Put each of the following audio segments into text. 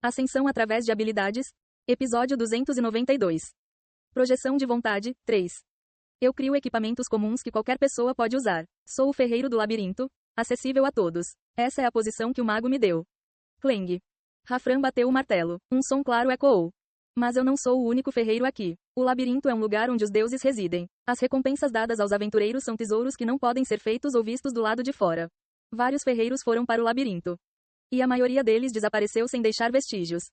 Ascensão através de habilidades. Episódio 292. Projeção de vontade. 3. Eu crio equipamentos comuns que qualquer pessoa pode usar. Sou o ferreiro do labirinto, acessível a todos. Essa é a posição que o mago me deu. Clang. Rafran bateu o martelo. Um som claro ecoou. Mas eu não sou o único ferreiro aqui. O labirinto é um lugar onde os deuses residem. As recompensas dadas aos aventureiros são tesouros que não podem ser feitos ou vistos do lado de fora. Vários ferreiros foram para o labirinto. E a maioria deles desapareceu sem deixar vestígios.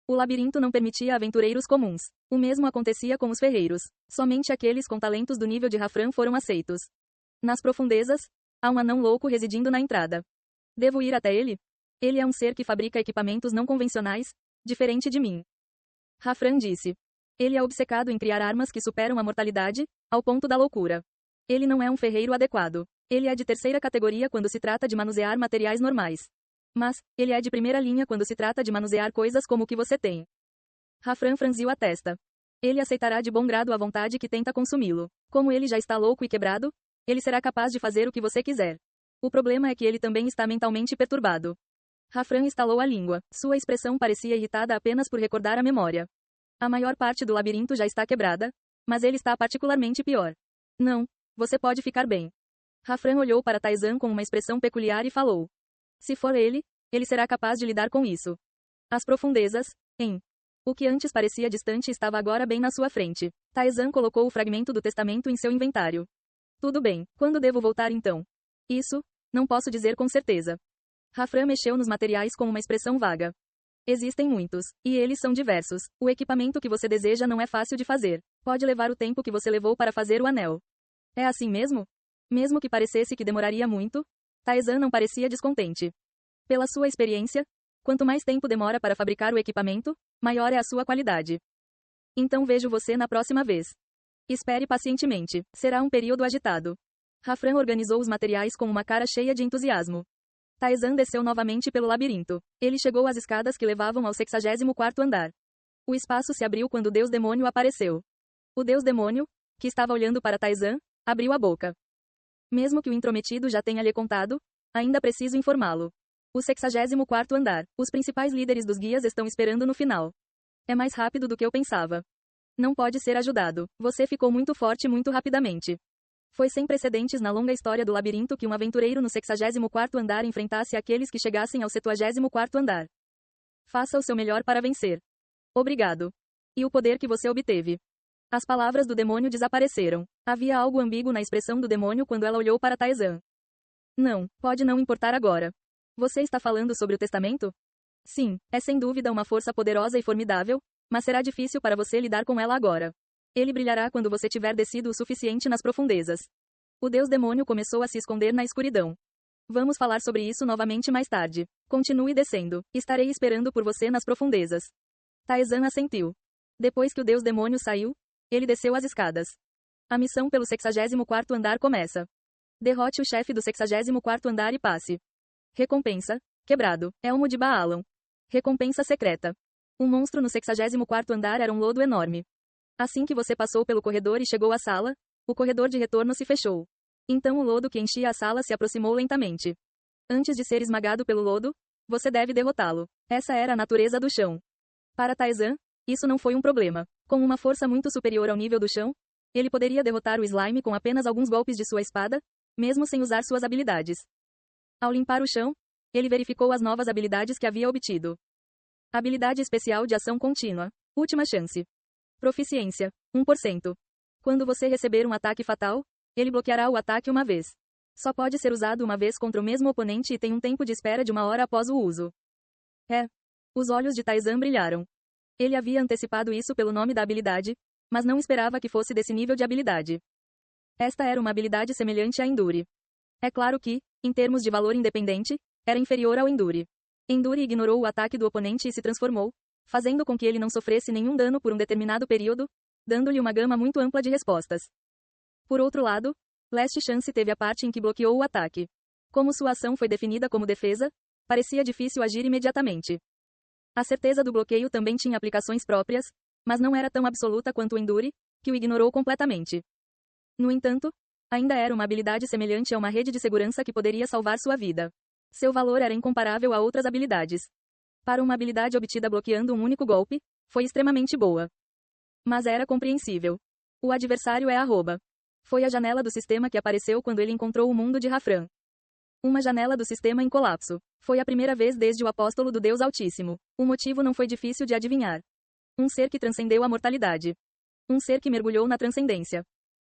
O labirinto não permitia aventureiros comuns. O mesmo acontecia com os ferreiros. Somente aqueles com talentos do nível de Rafran foram aceitos. Nas profundezas, há um anão louco residindo na entrada. Devo ir até ele? Ele é um ser que fabrica equipamentos não convencionais, diferente de mim. Rafran disse. Ele é obcecado em criar armas que superam a mortalidade, ao ponto da loucura. Ele não é um ferreiro adequado. Ele é de terceira categoria quando se trata de manusear materiais normais. Mas, ele é de primeira linha quando se trata de manusear coisas como o que você tem. Rafran franziu a testa. Ele aceitará de bom grado a vontade que tenta consumi-lo. Como ele já está louco e quebrado, ele será capaz de fazer o que você quiser. O problema é que ele também está mentalmente perturbado. Rafran estalou a língua. Sua expressão parecia irritada apenas por recordar a memória. A maior parte do labirinto já está quebrada, mas ele está particularmente pior. Não, você pode ficar bem. Rafran olhou para Taizan com uma expressão peculiar e falou. Se for ele será capaz de lidar com isso. As profundezas, o que antes parecia distante estava agora bem na sua frente. Taizan colocou o fragmento do testamento em seu inventário. Tudo bem, quando devo voltar então? Isso, não posso dizer com certeza. Rafran mexeu nos materiais com uma expressão vaga. Existem muitos, e eles são diversos. O equipamento que você deseja não é fácil de fazer. Pode levar o tempo que você levou para fazer o anel. É assim mesmo? Mesmo que parecesse que demoraria muito, Taizan não parecia descontente. Pela sua experiência, quanto mais tempo demora para fabricar o equipamento, maior é a sua qualidade. Então vejo você na próxima vez. Espere pacientemente. Será um período agitado. Rafran organizou os materiais com uma cara cheia de entusiasmo. Taizan desceu novamente pelo labirinto. Ele chegou às escadas que levavam ao 64º andar. O espaço se abriu quando o Deus Demônio apareceu. O Deus Demônio, que estava olhando para Taizan, abriu a boca. Mesmo que o intrometido já tenha lhe contado, ainda preciso informá-lo. O 64º andar. Os principais líderes dos guias estão esperando no final. É mais rápido do que eu pensava. Não pode ser ajudado. Você ficou muito forte muito rapidamente. Foi sem precedentes na longa história do labirinto que um aventureiro no 64º andar enfrentasse aqueles que chegassem ao 74º andar. Faça o seu melhor para vencer. Obrigado. E o poder que você obteve. As palavras do demônio desapareceram. Havia algo ambíguo na expressão do demônio quando ela olhou para Taizan. Não, pode não importar agora. Você está falando sobre o testamento? Sim, é sem dúvida uma força poderosa e formidável, mas será difícil para você lidar com ela agora. Ele brilhará quando você tiver descido o suficiente nas profundezas. O Deus Demônio começou a se esconder na escuridão. Vamos falar sobre isso novamente mais tarde. Continue descendo. Estarei esperando por você nas profundezas. Taizan assentiu. Depois que o Deus Demônio saiu, ele desceu as escadas. A missão pelo 64º andar começa. Derrote o chefe do 64º andar e passe. Recompensa. Quebrado. Elmo de Baalam. Recompensa secreta. Um monstro no 64º andar era um lodo enorme. Assim que você passou pelo corredor e chegou à sala, o corredor de retorno se fechou. Então o lodo que enchia a sala se aproximou lentamente. Antes de ser esmagado pelo lodo, você deve derrotá-lo. Essa era a natureza do chão. Para Taizan, isso não foi um problema. Com uma força muito superior ao nível do chão, ele poderia derrotar o slime com apenas alguns golpes de sua espada, mesmo sem usar suas habilidades. Ao limpar o chão, ele verificou as novas habilidades que havia obtido. Habilidade especial de ação contínua. Última chance. Proficiência. 1%. Quando você receber um ataque fatal, ele bloqueará o ataque uma vez. Só pode ser usado uma vez contra o mesmo oponente e tem um tempo de espera de 1 hora após o uso. Os olhos de Taizan brilharam. Ele havia antecipado isso pelo nome da habilidade, mas não esperava que fosse desse nível de habilidade. Esta era uma habilidade semelhante à Endure. É claro que, em termos de valor independente, era inferior ao Endure. Endure ignorou o ataque do oponente e se transformou, fazendo com que ele não sofresse nenhum dano por um determinado período, dando-lhe uma gama muito ampla de respostas. Por outro lado, Last Chance teve a parte em que bloqueou o ataque. Como sua ação foi definida como defesa, parecia difícil agir imediatamente. A certeza do bloqueio também tinha aplicações próprias, mas não era tão absoluta quanto o Endure, que o ignorou completamente. No entanto, ainda era uma habilidade semelhante a uma rede de segurança que poderia salvar sua vida. Seu valor era incomparável a outras habilidades. Para uma habilidade obtida bloqueando um único golpe, foi extremamente boa. Mas era compreensível. O adversário é arroba. Foi a janela do sistema que apareceu quando ele encontrou o mundo de Rafran. Uma janela do sistema em colapso. Foi a primeira vez desde o apóstolo do Deus Altíssimo. O motivo não foi difícil de adivinhar. Um ser que transcendeu a mortalidade. Um ser que mergulhou na transcendência.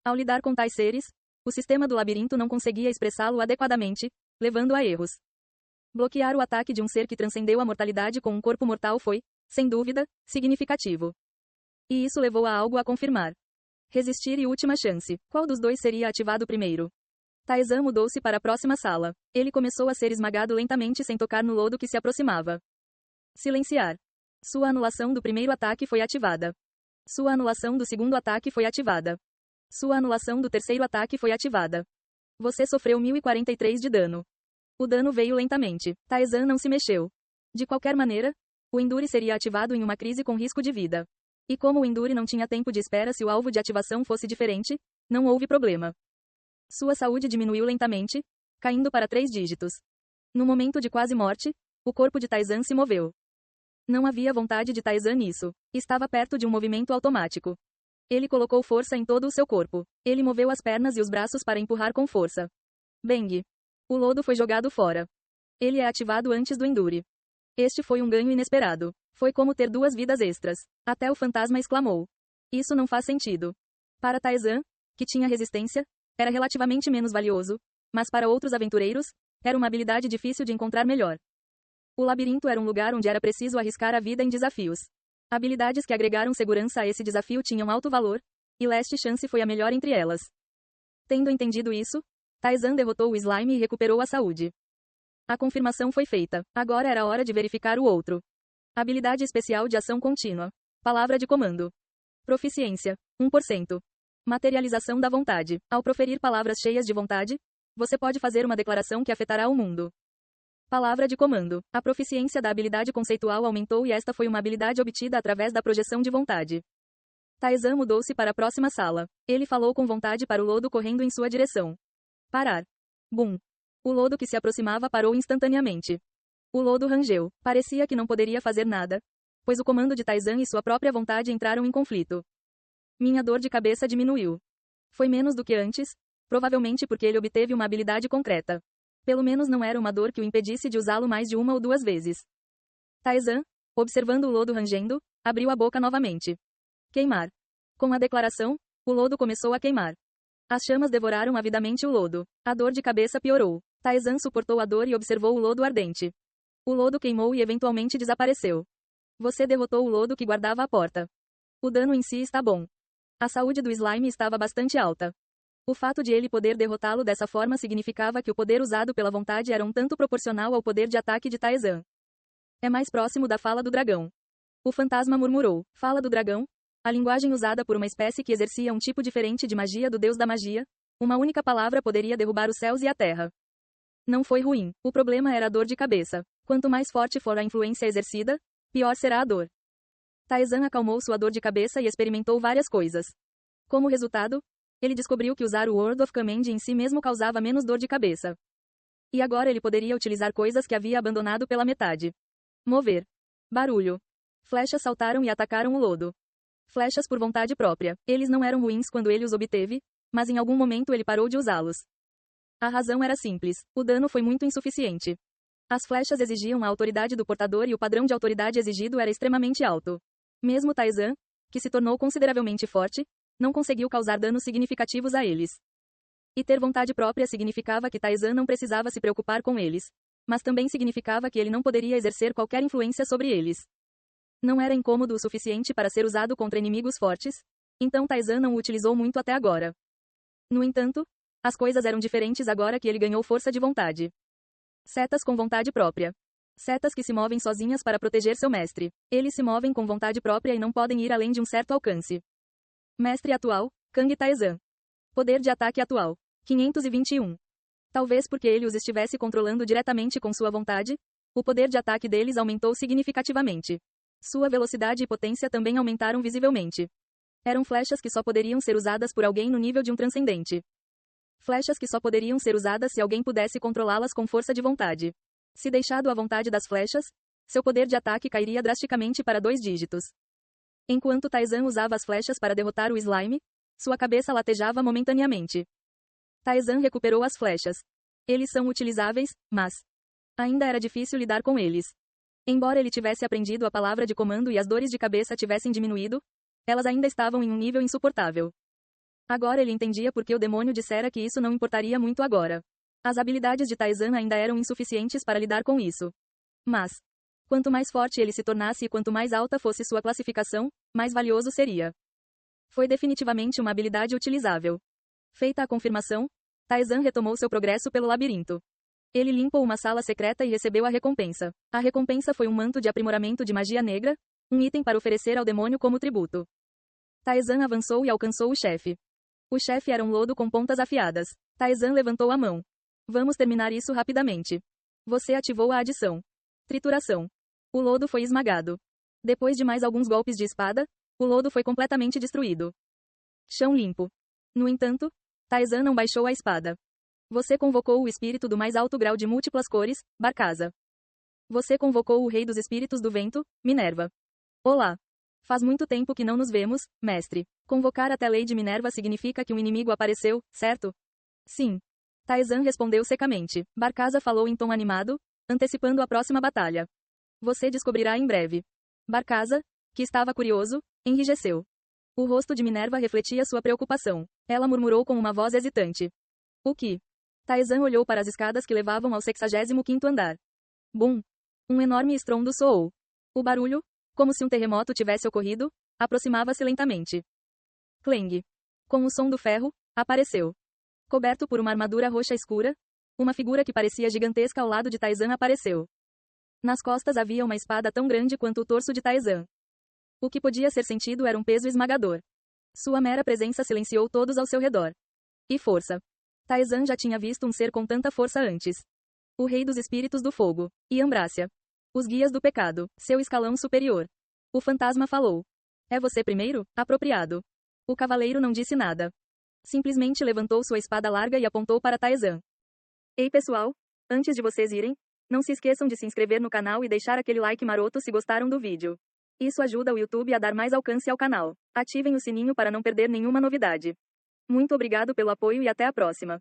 Ao lidar com tais seres, o sistema do labirinto não conseguia expressá-lo adequadamente, levando a erros. Bloquear o ataque de um ser que transcendeu a mortalidade com um corpo mortal foi, sem dúvida, significativo. E isso levou a algo a confirmar. Resistir e última chance. Qual dos dois seria ativado primeiro? Taizan mudou-se para a próxima sala. Ele começou a ser esmagado lentamente sem tocar no lodo que se aproximava. Silenciar. Sua anulação do primeiro ataque foi ativada. Sua anulação do segundo ataque foi ativada. Sua anulação do terceiro ataque foi ativada. Você sofreu 1043 de dano. O dano veio lentamente. Taizan não se mexeu. De qualquer maneira, o Endure seria ativado em uma crise com risco de vida. E como o Endure não tinha tempo de espera se o alvo de ativação fosse diferente, não houve problema. Sua saúde diminuiu lentamente, caindo para 3 dígitos. No momento de quase morte, o corpo de Taizan se moveu. Não havia vontade de Taizan nisso. Estava perto de um movimento automático. Ele colocou força em todo o seu corpo. Ele moveu as pernas e os braços para empurrar com força. Bang! O lodo foi jogado fora. Ele é ativado antes do Endure. Este foi um ganho inesperado. Foi como ter 2 vidas extras. Até o fantasma exclamou. Isso não faz sentido. Para Taizan, que tinha resistência, era relativamente menos valioso, mas para outros aventureiros, era uma habilidade difícil de encontrar melhor. O labirinto era um lugar onde era preciso arriscar a vida em desafios. Habilidades que agregaram segurança a esse desafio tinham alto valor, e Last Chance foi a melhor entre elas. Tendo entendido isso, Taizan derrotou o slime e recuperou a saúde. A confirmação foi feita. Agora era hora de verificar o outro. Habilidade especial de ação contínua. Palavra de comando. Proficiência. 1%. Materialização da vontade. Ao proferir palavras cheias de vontade, você pode fazer uma declaração que afetará o mundo. Palavra de comando. A proficiência da habilidade conceitual aumentou e esta foi uma habilidade obtida através da projeção de vontade. Taizan mudou-se para a próxima sala. Ele falou com vontade para o lodo correndo em sua direção. Parar. Bum. O lodo que se aproximava parou instantaneamente. O lodo rangeu. Parecia que não poderia fazer nada, pois o comando de Taizan e sua própria vontade entraram em conflito. Minha dor de cabeça diminuiu. Foi menos do que antes, provavelmente porque ele obteve uma habilidade concreta. Pelo menos não era uma dor que o impedisse de usá-lo mais de 1 ou 2 vezes. Taizan, observando o lodo rangendo, abriu a boca novamente. Queimar. Com a declaração, o lodo começou a queimar. As chamas devoraram avidamente o lodo. A dor de cabeça piorou. Taizan suportou a dor e observou o lodo ardente. O lodo queimou e eventualmente desapareceu. Você derrotou o lodo que guardava a porta. O dano em si está bom. A saúde do slime estava bastante alta. O fato de ele poder derrotá-lo dessa forma significava que o poder usado pela vontade era um tanto proporcional ao poder de ataque de Taizan. É mais próximo da fala do dragão. O fantasma murmurou. Fala do dragão? A linguagem usada por uma espécie que exercia um tipo diferente de magia do deus da magia, uma única palavra poderia derrubar os céus e a terra. Não foi ruim. O problema era a dor de cabeça. Quanto mais forte for a influência exercida, pior será a dor. Taizan acalmou sua dor de cabeça e experimentou várias coisas. Como resultado, ele descobriu que usar o Word of Command em si mesmo causava menos dor de cabeça. E agora ele poderia utilizar coisas que havia abandonado pela metade. Mover. Barulho. Flechas saltaram e atacaram o lodo. Flechas por vontade própria. Eles não eram ruins quando ele os obteve, mas em algum momento ele parou de usá-los. A razão era simples. O dano foi muito insuficiente. As flechas exigiam a autoridade do portador e o padrão de autoridade exigido era extremamente alto. Mesmo Taizan, que se tornou consideravelmente forte, não conseguiu causar danos significativos a eles. E ter vontade própria significava que Taizan não precisava se preocupar com eles, mas também significava que ele não poderia exercer qualquer influência sobre eles. Não era incômodo o suficiente para ser usado contra inimigos fortes, então Taizan não o utilizou muito até agora. No entanto, as coisas eram diferentes agora que ele ganhou força de vontade. Setas com vontade própria. Setas que se movem sozinhas para proteger seu mestre. Eles se movem com vontade própria e não podem ir além de um certo alcance. Mestre atual, Kang Taizan. Poder de ataque atual, 521. Talvez porque ele os estivesse controlando diretamente com sua vontade, o poder de ataque deles aumentou significativamente. Sua velocidade e potência também aumentaram visivelmente. Eram flechas que só poderiam ser usadas por alguém no nível de um transcendente. Flechas que só poderiam ser usadas se alguém pudesse controlá-las com força de vontade. Se deixado à vontade das flechas, seu poder de ataque cairia drasticamente para 2 dígitos. Enquanto Taizan usava as flechas para derrotar o slime, sua cabeça latejava momentaneamente. Taizan recuperou as flechas. Eles são utilizáveis, mas ainda era difícil lidar com eles. Embora ele tivesse aprendido a palavra de comando e as dores de cabeça tivessem diminuído, elas ainda estavam em um nível insuportável. Agora ele entendia por que o demônio dissera que isso não importaria muito agora. As habilidades de Taizan ainda eram insuficientes para lidar com isso. Mas, quanto mais forte ele se tornasse e quanto mais alta fosse sua classificação, mais valioso seria. Foi definitivamente uma habilidade utilizável. Feita a confirmação, Taizan retomou seu progresso pelo labirinto. Ele limpou uma sala secreta e recebeu a recompensa. A recompensa foi um manto de aprimoramento de magia negra, um item para oferecer ao demônio como tributo. Taizan avançou e alcançou o chefe. O chefe era um lodo com pontas afiadas. Taizan levantou a mão. Vamos terminar isso rapidamente. Você ativou a adição. Trituração. O lodo foi esmagado. Depois de mais alguns golpes de espada, o lodo foi completamente destruído. Chão limpo. No entanto, Taizan não baixou a espada. Você convocou o espírito do mais alto grau de múltiplas cores, Barkaza. Você convocou o rei dos espíritos do vento, Minerva. Olá. Faz muito tempo que não nos vemos, mestre. Convocar até Lady Minerva significa que um inimigo apareceu, certo? Sim. Taizan respondeu secamente. Barkaza falou em tom animado, antecipando a próxima batalha. Você descobrirá em breve. Barkaza, que estava curioso, enrijeceu. O rosto de Minerva refletia sua preocupação. Ela murmurou com uma voz hesitante. O que? Taizan olhou para as escadas que levavam ao 65º andar. Bum! Um enorme estrondo soou. O barulho, como se um terremoto tivesse ocorrido, aproximava-se lentamente. Clang! Com o som do ferro, apareceu. Coberto por uma armadura roxa escura, uma figura que parecia gigantesca ao lado de Taizan apareceu. Nas costas havia uma espada tão grande quanto o torso de Taizan. O que podia ser sentido era um peso esmagador. Sua mera presença silenciou todos ao seu redor. E força. Taizan já tinha visto um ser com tanta força antes. O rei dos espíritos do fogo, e Ambrácia. Os guias do pecado, seu escalão superior. O fantasma falou. É você primeiro? Apropriado. O cavaleiro não disse nada. Simplesmente levantou sua espada larga e apontou para Taizan. Ei pessoal, antes de vocês irem, não se esqueçam de se inscrever no canal e deixar aquele like maroto se gostaram do vídeo. Isso ajuda o YouTube a dar mais alcance ao canal. Ativem o sininho para não perder nenhuma novidade. Muito obrigado pelo apoio e até a próxima.